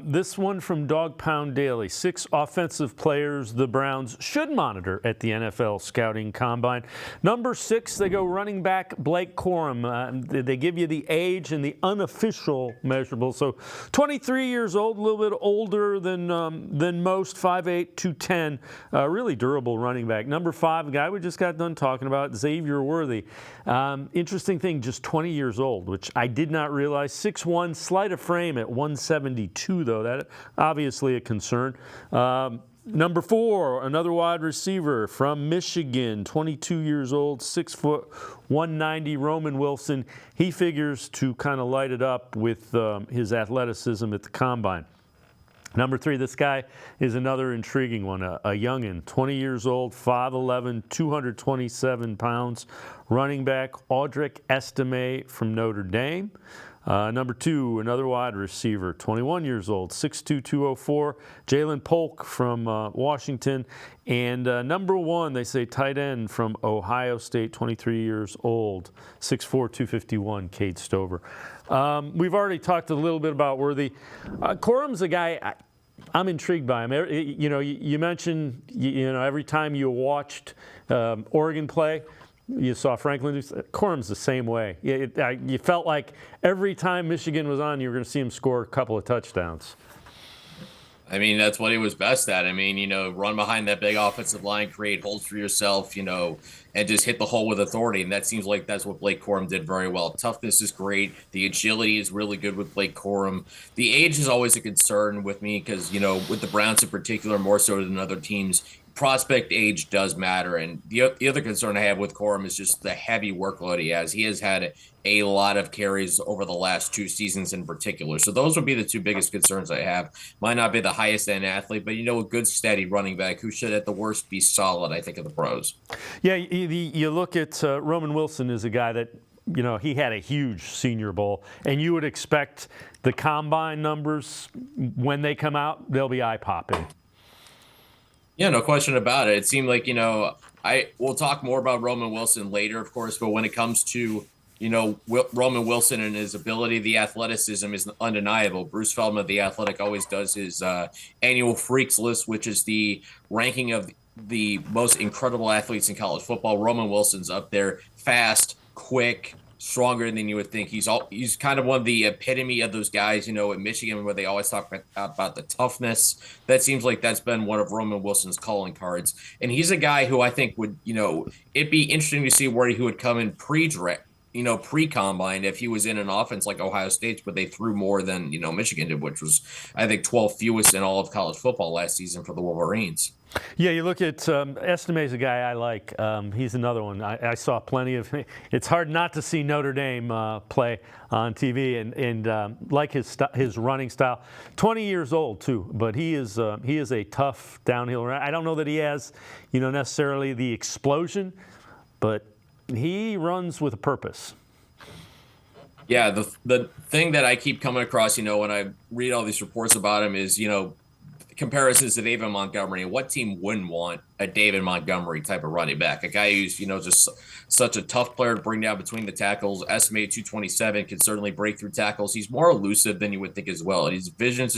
This one from Dog Pound Daily. 6 offensive players the Browns should monitor at the NFL Scouting Combine. Number 6, they go running back Blake Corm. They give you the age and the unofficial measurable. So 23 years old, a little bit older than most, 5'8", 210. Really durable running back. Number 5, a guy we just got done talking about, Xavier Worthy. Interesting thing, just 20 years old, which I did not realize. 6'1", slight of frame at 172, though. That obviously a concern. Number 4, another wide receiver from Michigan, 22 years old, 6 foot, 190, Roman Wilson. He figures to kind of light it up with his athleticism at the Combine. Number 3, this guy is another intriguing one, a youngin', 20 years old, 5'11", 227 pounds, running back Audric Estime from Notre Dame. Number 2, another wide receiver, 21 years old, 6'2", 204, JAYLEN POLK from Washington. And number 1, they say tight end from Ohio State, 23 years old, 6'4", 251, Cade Stover. We've already talked a little bit about Worthy. Corum's a guy I'm intrigued by him. You know, you mentioned, every time you watched Oregon play, you saw Franklin. Corum's the same way. You felt like every time Michigan was on, you were going to see him score a couple of touchdowns. I mean, that's what he was best at. I mean, run behind that big offensive line, create holes for yourself, and just hit the hole with authority. And that seems like that's what Blake Corum did very well. Toughness is great. The agility is really good with Blake Corum. The age is always a concern with me because, with the Browns in particular, more so than other teams, prospect age does matter. And the other concern I have with Corum is just the heavy workload he has. He has had a lot of carries over the last 2 seasons in particular. So those would be the 2 biggest concerns I have. Might not be the highest end athlete, but a good steady running back who should at the worst be solid, I think, of the pros. Yeah, you look at Roman Wilson is a guy that, he had a huge Senior Bowl, and you would expect the combine numbers, when they come out, they'll be eye-popping. Yeah, no question about it. It seemed like, we'll talk more about Roman Wilson later, of course, but when it comes to, Roman Wilson and his ability, the athleticism is undeniable. Bruce Feldman of The Athletic always does his annual Freaks list, which is the ranking of the most incredible athletes in college football. Roman Wilson's up there, fast, quick, stronger than you would think. He's kind of one of the epitome of those guys, at Michigan, where they always talk about the toughness. That seems like that's been one of Roman Wilson's calling cards. And he's a guy who I think would, it'd be interesting to see where he would come in pre-draft, pre-combine if he was in an offense like Ohio State's, but they threw more than, Michigan did, which was, I think, 12th fewest in all of college football last season for the Wolverines. Yeah, you look at Estime's a guy I like. He's another one. I saw plenty of. It's hard not to see Notre Dame play on TV and like his running style. 20 years old too, but he is a tough downhill runner. I don't know that he has, necessarily the explosion, but he runs with a purpose. Yeah, the thing that I keep coming across, when I read all these reports about him is, comparisons to David Montgomery. What team wouldn't want a David Montgomery type of running back? A guy who's, just such a tough player to bring down between the tackles. Estimated 227, can certainly break through tackles. He's more elusive than you would think as well. And his vision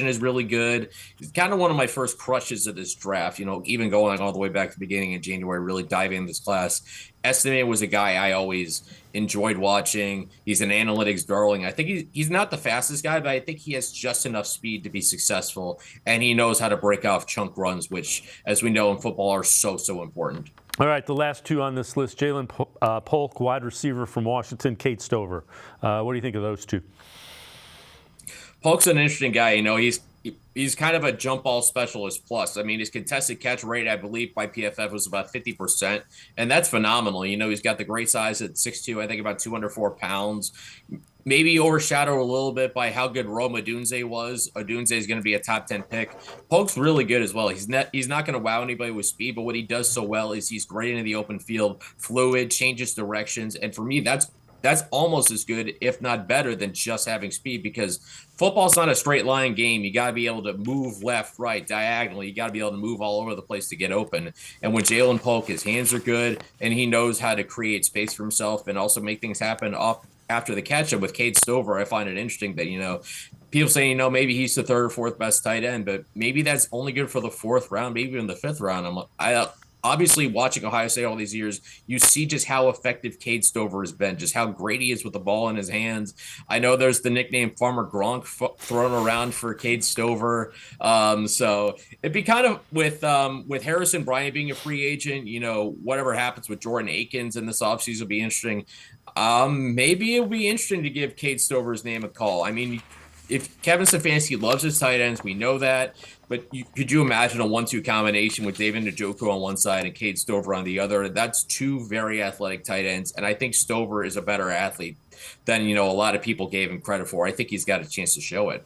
is really good. He's kind of one of my first crushes of this draft, even going all the way back to the beginning of January, really diving into this class. Estime was a guy I always enjoyed watching. He's an analytics darling. I think he's not the fastest guy, but I think he has just enough speed to be successful, and he knows how to break off chunk runs, which, as we know in football, are so important. All right, the last 2 on this list, JAYLEN POLK, wide receiver from Washington, Cade Stover. What do you think of those 2? Polk's an interesting guy. He's kind of a jump ball specialist plus. I mean, his contested catch rate, I believe, by PFF was about 50%, and that's phenomenal. He's got the great size at 6'2", I think about 204 pounds. Maybe overshadowed a little bit by how good Rome Odunze was. Odunze is going to be a top 10 pick. Polk's really good as well. He's not going to wow anybody with speed, but what he does so well is he's great into the open field, fluid, changes directions, and for me, that's almost as good, if not better, than just having speed, because football's not a straight line game. You got to be able to move left, right, diagonally. You got to be able to move all over the place to get open. And with JAYLEN POLK, his hands are good, and he knows how to create space for himself and also make things happen after the catch-up with Cade Stover. I find it interesting that, people saying, maybe he's the third or fourth best tight end, but maybe that's only good for the fourth round, maybe even the fifth round. I obviously watching Ohio State all these years, you see just how effective Cade Stover has been, just how great he is with the ball in his hands. I know there's the nickname Farmer Gronk thrown around for Cade Stover. So it'd be kind of with Harrison Bryant being a free agent, whatever happens with Jordan Akins in this offseason will be interesting. Maybe it'll be interesting to give Cade Stover's name a call. I mean, if Kevin Stefanski loves his tight ends, we know that. But could you imagine a 1-2 combination with David Njoku on one side and Cade Stover on the other? That's two very athletic tight ends, and I think Stover is a better athlete than a lot of people gave him credit for. I think he's got a chance to show it.